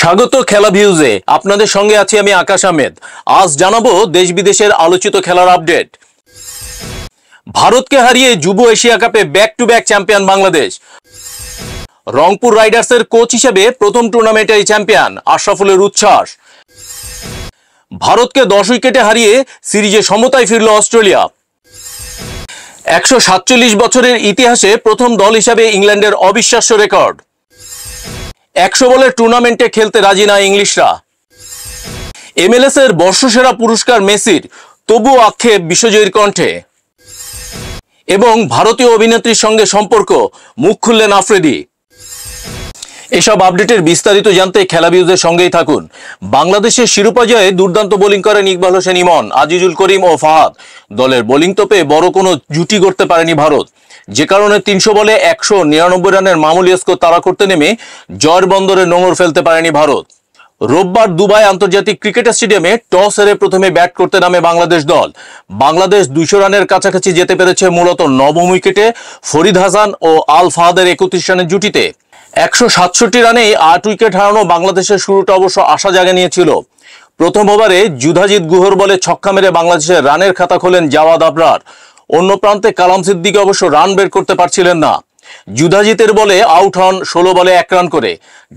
স্বাগত খেলা ভিউজে। আপনাদের সঙ্গে আছি আমি আকাশ আহমেদ। আজ জানাবো দেশ বিদেশের আলোচিত খেলার আপডেট। ভারতকে হারিয়ে যুব এশিয়া কাপে back to back champion Bangladesh. Rangpur রাইডার্সের কোচ হিসেবে প্রথম টুর্নামেন্টের চ্যাম্পিয়ন আশরাফুলের উচ্ছ্বাস। ভারতকে 10 উইকেটে হারিয়ে সিরিজে সমতায় ফিরল অস্ট্রেলিয়া। 147 বছরের ইতিহাসে প্রথম দল হিসাবে ইংল্যান্ডের অবিশ্বাস্য রেকর্ড। 100 বলের টুর্নামেন্টে খেলতে রাজি না ইংলিশরা। MLS এর বর্ষসেরা পুরস্কার মেসির, তবুও আক্ষেপ বিশ্বজয়ীর কণ্ঠে। এবং ভারতীয় অভিনেত্রীর সঙ্গে সম্পর্ক, মুখ খুললেন আফ্রিদি। এসব আপডেটের বিস্তারিত জানতে খেলা ভিউজের সঙ্গেই থাকুন। বাংলাদেশের শিরোপা জয়ে দুর্দান্ত বোলিং করেন ইকবাল হোসেন ইমন, আজিজুল করিম ও ফাহাদ। দলের বোলিং তোপে বড় কোনো জুটি গড়তে পারেনি ভারত, যে কারণে 300 বলে 199 রানের মামুলি স্কোর তাড়া করতে নেমে জয়ের বন্দরে নোঙর ফেলতে পারেনি ভারত। রোববার দুবাই আন্তর্জাতিক ক্রিকেট স্টেডিয়ামে টস হেরে প্রথমে ব্যাট করতে নামে বাংলাদেশ দল। বাংলাদেশ 200 রানের কাছাকাছি যেতে পেরেছে মূলত নবম উইকেটে ফরিদ হাসান ও আল ফাহাদের 31 রানের জুটিতে। 167 রানেই 8 উইকেট হারানো বাংলাদেশের শুরুটা অবশ্য আশা জাগানিয়েছিল। প্রথম ওভারে যুধাজিৎ গুহর বলে ছক্কা মেরে বাংলাদেশের রানের খাতা খোলেন জাওয়াদ আবরার। অন্য প্রান্তে কালাম সিদ্দিকী অবশ্য রান বের করতে পারছিলেন না। যুধাজিতের বলে আউট হন 16 বলে 1 রান করে।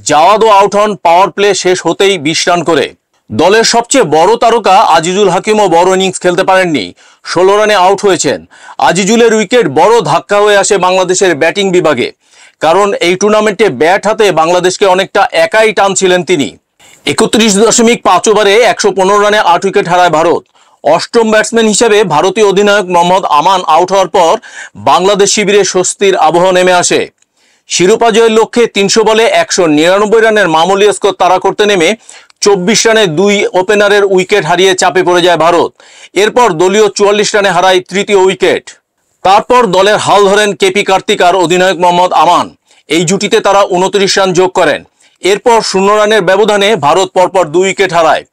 জাওয়াদও আউট হন পাওয়ার প্লে শেষ হতেই 20 রান করে। দলের সবচেয়ে বড় তারকা আজিজুল হাকিমও বড় ইনিংস খেলতে পারেননি, 16 রানে আউট হয়েছেন। আজিজুলের উইকেট বড় ধাক্কা হয়ে আসে বাংলাদেশের ব্যাটিং বিভাগে, কারণ এই টুর্নামেন্টে ব্যাট হাতে বাংলাদেশকে অনেকটা একাই টানছিলেন তিনি। 31.5 ওভারে 115 রানে 8 উইকেট হারায় ভারত। অষ্টম ব্যাটসম্যান হিসেবে ভারতীয় অধিনায়ক মোহাম্মদ আমান আউট হওয়ার পর বাংলাদেশ শিবিরে স্বস্তির আবহ নেমে আসে। শিরোপা জয়ের লক্ষ্যে 300 বলে 199 রানের মামুলি স্কোর তাড়া করতে নেমে 24 রানে 2 ওপেনারের উইকেট হারিয়ে চাপে পড়ে যায় ভারত। এরপর দলীয় 44 রানে হারায় তৃতীয় উইকেট। তারপর দলের হাল ধরেন কেপি কার্তিক আর অধিনায়ক মোহাম্মদ আমান। এই জুটিতে তারা 29 রান যোগ করেন। এরপর 0 রানের ব্যবধানে ভারত পরপর 2 উইকেট হারায়।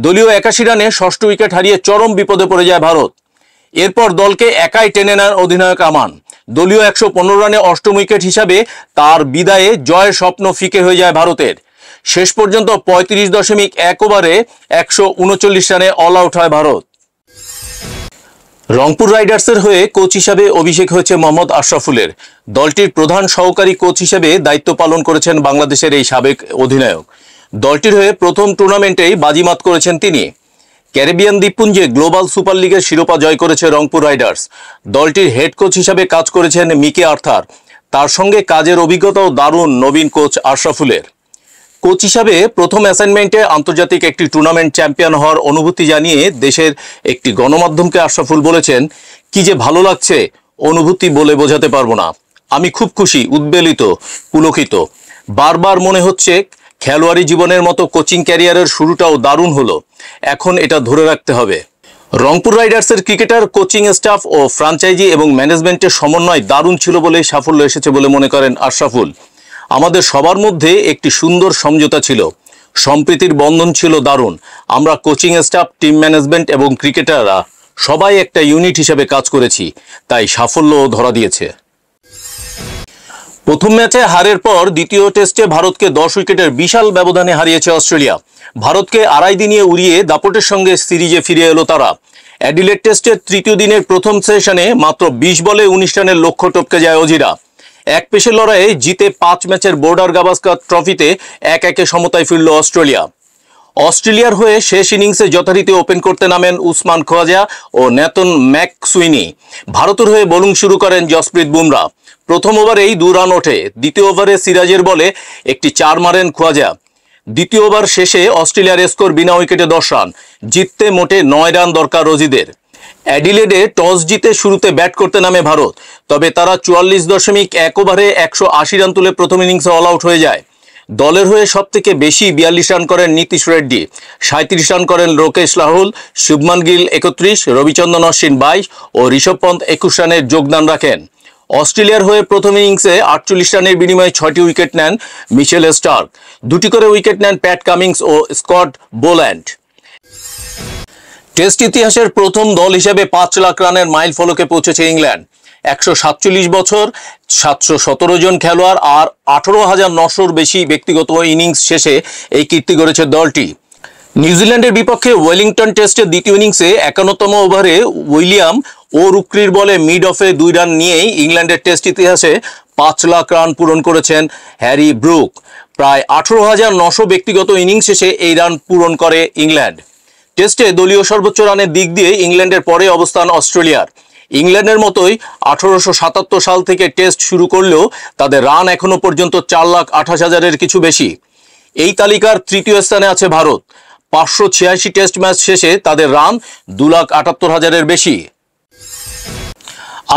দলীয় 81 রানে ষষ্ঠ উইকেট হারিয়ে চরম বিপদে পড়ে যায় ভারত। এরপর দলকে একাই টেনে নেন অধিনায়ক আমান। দলীয় 115 রানে অষ্টম উইকেট হিসাবে তার বিদায়ে জয়ের স্বপ্ন ফিকে হয়ে যায় ভারতের। শেষ পর্যন্ত 35.1 ওভারে 139 রানে অল আউট হয় ভারত। রংপুর রাইডার্সের হয়ে কোচ হিসাবে অভিষেক হয়েছে মোহাম্মদ আশরাফুলের। দলটির প্রধান সহকারী কোচ হিসেবে দায়িত্ব পালন করেছেন বাংলাদেশের এই সাবেক অধিনায়ক। দলটির হয়ে প্রথম টুর্নামেন্টেই বাজিমাত করেছেন তিনি। ক্যারিবিয়ান দ্বীপপুঞ্জে গ্লোবাল সুপার লিগের শিরোপা জয় করেছে রংপুর রাইডার্স। দলটির হেড কোচ হিসাবে কাজ করেছেন মিকে আর্থার। তার সঙ্গে কাজের অভিজ্ঞতাও দারুণ নবীন কোচ আশরাফুলের। কোচ হিসাবে প্রথম অ্যাসাইনমেন্টে আন্তর্জাতিক একটি টুর্নামেন্ট চ্যাম্পিয়ন হওয়ার অনুভূতি জানিয়ে দেশের একটি গণমাধ্যমকে আশরাফুল বলেছেন, কি যে ভালো লাগছে, অনুভূতি বলে বোঝাতে পারবো না। আমি খুব খুশি, উদ্বেলিত, পুলকিত। বারবার মনে হচ্ছে খেলোয়াড়ি জীবনের মতো কোচিং ক্যারিয়ারের শুরুটাও দারুণ হলো। এখন এটা ধরে রাখতে হবে। রংপুর রাইডার্সের ক্রিকেটার, কোচিং স্টাফ ও ফ্রাঞ্চাইজি এবং ম্যানেজমেন্টের সমন্বয় দারুণ ছিল বলেই সাফল্য এসেছে বলে মনে করেন আশরাফুল। আমাদের সবার মধ্যে একটি সুন্দর সমঝোতা ছিল, সম্প্রীতির বন্ধন ছিল দারুণ। আমরা কোচিং স্টাফ, টিম ম্যানেজমেন্ট এবং ক্রিকেটাররা সবাই একটা ইউনিট হিসেবে কাজ করেছি, তাই সাফল্যও ধরা দিয়েছে। প্রথম ম্যাচে হারের পর দ্বিতীয় টেস্টে ভারতকে 10 উইকেটের বিশাল ব্যবধানে হারিয়েছে অস্ট্রেলিয়া। ভারতকে আড়াই দিনিয়ে উড়িয়ে দাপটের সঙ্গে সিরিজে ফিরে এলো তারা। অ্যাডিলেড টেস্টের তৃতীয় দিনের প্রথম সেশনে মাত্র 20 বলে 19 রানের লক্ষ্য টপকে যায় অজিরা। এক পেশে লড়াইয়ে জিতে 5 ম্যাচের বর্ডার গাভাস্কার ট্রফিতে 1-1 সমতায় ফিরল অস্ট্রেলিয়া। অস্ট্রেলিয়ার হয়ে শেষ ইনিংসে যথারীতি ওপেন করতে নামেন উসমান খোয়াজা ও নেথন ম্যাকসুইনি। ভারতের হয়ে বোলিং শুরু করেন জসপ্রীত বুমরা। প্রথম ওভারেই 2 রান ওঠে। দ্বিতীয় ওভারে সিরাজের বলে একটি 4 মারেন খোয়াজা। দ্বিতীয় ওভার শেষে অস্ট্রেলিয়ার স্কোর বিনা উইকেটে 10 রান। জিততে মোটে 9 রান দরকার রোজিদের। অ্যাডিলেডে টস জিতে শুরুতে ব্যাট করতে নামে ভারত, তবে তারা 44.1 ওভারে 180 রান তুলে প্রথম ইনিংসে অল আউট হয়ে যায়। দলের হয়ে সবথেকে বেশি 42 রান করেন নীতিশ রেড্ডি, 37 রান করেন লোকেশ রাহুল, শুভমান গিল 31, রবিচন্দ্রন অশ্বিন 22 ও ঋষভ পন্থ 21 রানের যোগদান রাখেন। অস্ট্রেলিয়ার হয়ে প্রথম ইনিংসে 48 রানের বিনিময়ে 6টি উইকেট নেন মিচেল স্টার্ক। 2টি করে উইকেট নেন প্যাট কামিংস ও স্কট বোল্যান্ড। টেস্ট ইতিহাসের প্রথম দল হিসেবে 5 লাখ রানের মাইল ফলকে পৌঁছেছে ইংল্যান্ড। 147 বছর, 717 জন খেলোয়াড় আর 18,900-র বেশি ব্যক্তিগত ইনিংস শেষে এই কীর্তি গড়েছে দলটি। নিউজিল্যান্ডের বিপক্ষে ওয়েলিংটন টেস্টের দ্বিতীয় ইনিংসে 51তম ওভারে উইলিয়াম ও রুক্রির বলে মিড অফে 2 রান নিয়েই ইংল্যান্ডের টেস্ট ইতিহাসে 5 লাখ রান পূরণ করেছেন হ্যারি ব্রুক। প্রায় 18,900 ব্যক্তিগত ইনিংস শেষে এই রান পূরণ করে ইংল্যান্ড। টেস্টে দলীয় সর্বোচ্চ রানের দিক দিয়ে ইংল্যান্ডের পরে অবস্থান অস্ট্রেলিয়ার। ইংল্যান্ডের মতোই 1877 সাল থেকে টেস্ট শুরু করলেও তাদের রান এখনো পর্যন্ত 4,28,000-এর কিছু বেশি। এই তালিকার তৃতীয় স্থানে আছে ভারত। 586 টেস্ট ম্যাচ শেষে তাদের রান 2,78,000-এর বেশি।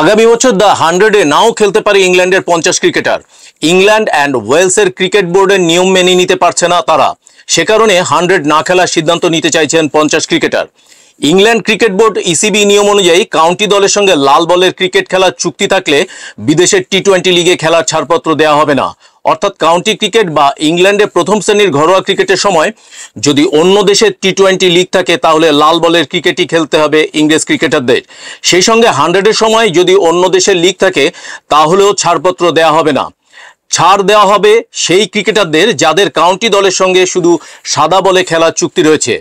আগামী বছর দ্য 100-এ নাও খেলতে পারে ইংল্যান্ডের 50 ক্রিকেটার। ইংল্যান্ড অ্যান্ড ওয়েলসের ক্রিকেট বোর্ডের নিয়ম মেনে নিতে পারছে না তারা, সে কারণে 100 না খেলার সিদ্ধান্ত নিতে চাইছেন 50 cricketer. England cricket board ECB নিয়ম অনুযায়ী কাউন্টি দলের সঙ্গে লাল বলের ক্রিকেট খেলার চুক্তি থাকলে বিদেশের টি-20 লিগে খেলার ছাড়পত্র দেওয়া হবে না। অর্থাৎ কাউন্টি ক্রিকেট বা ইংল্যান্ডে প্রথম শ্রেণীর ঘরোয়া ক্রিকেটের সময় যদি অন্য দেশের টি-20 লিগ থাকে তাহলে লাল বলের ক্রিকেটই খেলতে হবে ইংরেজ ক্রিকেটারদের। সেই সঙ্গে 100-এর সময় যদি অন্য দেশের লিগ থাকে তাহলেও ছাড়পত্র দেওয়া হবে না। ছাড় দেওয়া হবে সেই ক্রিকেটারদের যাদের কাউন্টি দলের সঙ্গে শুধু সাদা বলে খেলার চুক্তি রয়েছে।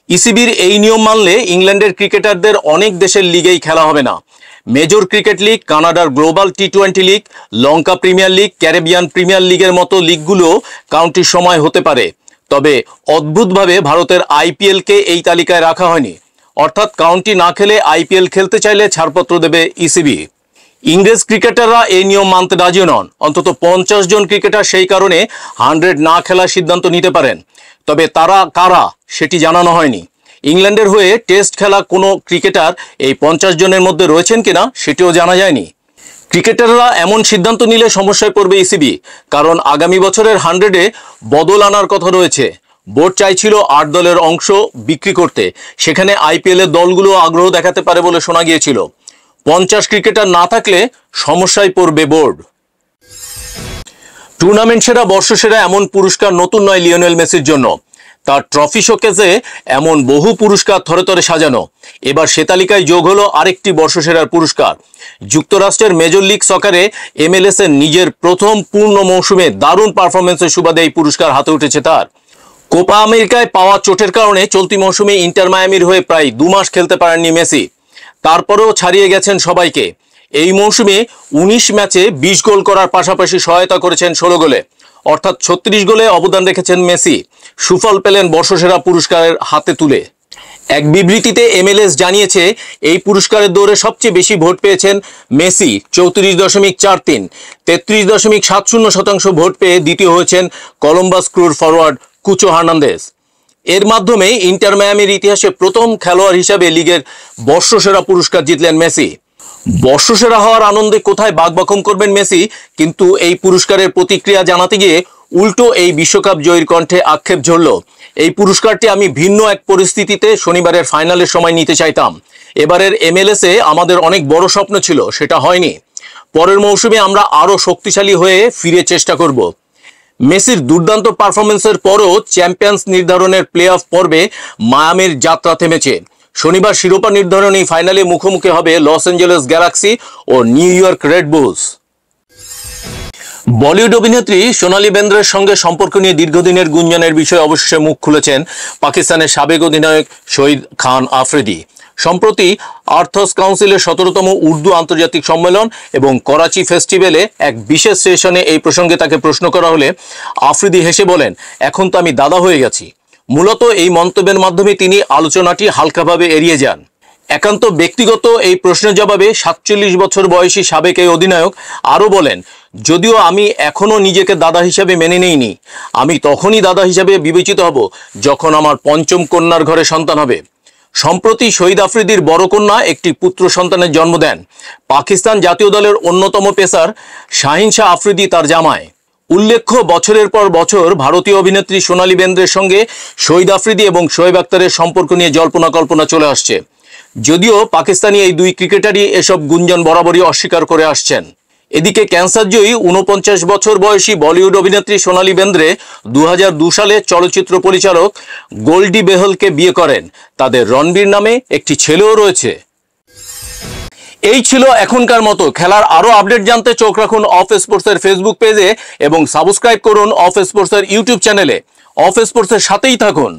ইসিবির এই নিয়ম মানলে ইংল্যান্ডের ক্রিকেটারদের অনেক দেশের লিগেই খেলা হবে না। মেজর ক্রিকেট লিগ, কানাডার গ্লোবাল টি-20 লিগ, লঙ্কা প্রিমিয়ার লিগ, ক্যারিবিয়ান প্রিমিয়ার লিগের মতো লিগগুলো কাউন্টির সময় হতে পারে। তবে অদ্ভুতভাবে ভারতের আইপিএলকে এই তালিকায় রাখা হয়নি। অর্থাৎ কাউন্টি না খেলে আইপিএল খেলতে চাইলে ছাড়পত্র দেবে ইসিবি। ইংরেজ ক্রিকেটাররা এই নিয়ম মানতে রাজি নন। অন্তত 50 জন ক্রিকেটার সেই কারণে 100 না খেলার সিদ্ধান্ত নিতে পারেন। তবে তারা কারা সেটি জানানো হয়নি। ইংল্যান্ডের হয়ে টেস্ট খেলা কোনো ক্রিকেটার এই 50 জনের মধ্যে রয়েছেন কিনা সেটিও জানা যায়নি। ক্রিকেটাররা এমন সিদ্ধান্ত নিলে সমস্যায় পড়বে ইসিবি, কারণ আগামী বছরের 100-এ বদল আনার কথা রয়েছে। বোর্ড চাইছিল 8 দলের অংশ বিক্রি করতে, সেখানে আইপিএলের দলগুলো আগ্রহ দেখাতে পারে বলে শোনা গিয়েছিল। 50 ক্রিকেটার না থাকলে সমস্যায় পড়বে বোর্ড। টুর্নামেন্ট সেরা, বর্ষসেরা এমন পুরস্কার নতুন নয় লিওনেল মেসির জন্য। তার ট্রফি শোকেসে এমন বহু পুরস্কার থরে থরে সাজানো। এবার সে তালিকায় যোগ হলো আরেকটি বর্ষসেরার পুরস্কার। যুক্তরাষ্ট্রের মেজর লিগ সকারে MLS এর নিজের প্রথম পূর্ণ মৌসুমে দারুণ পারফরমেন্সের সুবাদে এই পুরস্কার হাতে উঠেছে তার। কোপা আমেরিকায় পাওয়া চোটের কারণে চলতি মৌসুমে ইন্টার মায়ামির হয়ে প্রায় 2 মাস খেলতে পারেননি মেসি। তারপরেও ছাড়িয়ে গেছেন সবাইকে। এই মৌসুমে 19 ম্যাচে 20 গোল করার পাশাপাশি সহায়তা করেছেন 16 গোলে, অর্থাৎ 36 গোলে অবদান রেখেছেন মেসি। সুফল পেলেন বর্ষসেরা পুরস্কারের হাতে তুলে। এক বিবৃতিতে MLS জানিয়েছে এই পুরস্কারের দৌড়ে সবচেয়ে বেশি ভোট পেয়েছেন মেসি 34.43, 33.70% ভোট পেয়ে দ্বিতীয় হয়েছেন কলম্বাস ক্রুর ফরওয়ার্ড কুচো হার্নান্দেজ। এর মাধ্যমে ইন্টার মায়ামির ইতিহাসে প্রথম খেলোয়াড় হিসাবে লিগের বর্ষসেরা পুরস্কার জিতলেন মেসি। বর্ষসেরা হওয়ার আনন্দে কোথায় বাকবাকম করবেন মেসি, কিন্তু এই পুরস্কারের প্রতিক্রিয়া জানাতে গিয়ে উল্টো এই বিশ্বকাপ জয়ীর কণ্ঠে আক্ষেপ ঝরল। এই পুরস্কারটি আমি ভিন্ন এক পরিস্থিতিতে শনিবারের ফাইনালের সময় নিতে চাইতাম। এবারের MLS-এ আমাদের অনেক বড় স্বপ্ন ছিল, সেটা হয়নি। পরের মৌসুমে আমরা আরও শক্তিশালী হয়ে ফিরে চেষ্টা করব। মেসির দুর্দান্ত পারফরমেন্সের পরও চ্যাম্পিয়ন্স নির্ধারণের প্লে অফ পর্বে মায়ামির যাত্রা থেমেছে। শনিবার শিরোপা নির্ধারণী ফাইনালে মুখোমুখি হবে লস অ্যাঞ্জেলেস গ্যালাক্সি ও New York Red Bulls. Bollywood অভিনেত্রী সোনালী বেন্দ্রের সঙ্গে সম্পর্ক নিয়ে দীর্ঘদিনের গুঞ্জনের বিষয়ে অবশেষে মুখ খুলেছেন পাকিস্তানের সাবেক অধিনায়ক শহীদ খান আফ্রিদি। সম্প্রতি আর্থস কাউন্সিলের 17তম উর্দু আন্তর্জাতিক সম্মেলন এবং করাচি ফেস্টিভ্যালে এক বিশেষ সেশনে এই প্রসঙ্গে তাকে প্রশ্ন করা হলে আফ্রিদি হেসে বলেন, এখন তো আমি দাদা হয়ে গেছি। মূলত এই মন্তব্যের মাধ্যমে তিনি আলোচনাটি হালকাভাবে এড়িয়ে যান। একান্ত ব্যক্তিগত এই প্রশ্নের জবাবে 47 বছর বয়সী সাবেক এই অধিনায়ক আরও বলেন, যদিও আমি এখনও নিজেকে দাদা হিসাবে মেনে নেইনি, আমি তখনই দাদা হিসাবে বিবেচিত হব যখন আমার পঞ্চম কন্যার ঘরে সন্তান হবে। সম্প্রতি শহীদ আফ্রিদির বড় কন্যা একটি পুত্র সন্তানের জন্ম দেন। পাকিস্তান জাতীয় দলের অন্যতম পেসার শাহিন শাহ আফ্রিদি তার জামাই। উল্লেখ্য, বছরের পর বছর ভারতীয় অভিনেত্রী সোনালী বেন্দ্রের সঙ্গে শহীদ আফ্রিদি এবং শোয়েব আখতারের সম্পর্ক নিয়ে জল্পনা কল্পনা চলে আসছে। যদিও পাকিস্তানি এই দুই ক্রিকেটারই এসব গুঞ্জন বরাবরই অস্বীকার করে আসছেন। এদিকে ক্যান্সারজয়ী 49 বছর বয়সী বলিউড অভিনেত্রী সোনালী বেন্দ্রে 2002 সালে চলচ্চিত্র পরিচালক গোল্ডি বেহলকে বিয়ে করেন। তাদের রণবীর নামে একটি ছেলেও রয়েছে। এই ছিল এখনকার মতো। খেলার আরো আপডেট জানতে চোখ রাখুন অফ স্পোর্টসের ফেসবুক পেজে এবং সাবস্ক্রাইব করুন অফ স্পোর্টসের ইউটিউব চ্যানেলে। অফ স্পোর্টসের সাথেই থাকুন।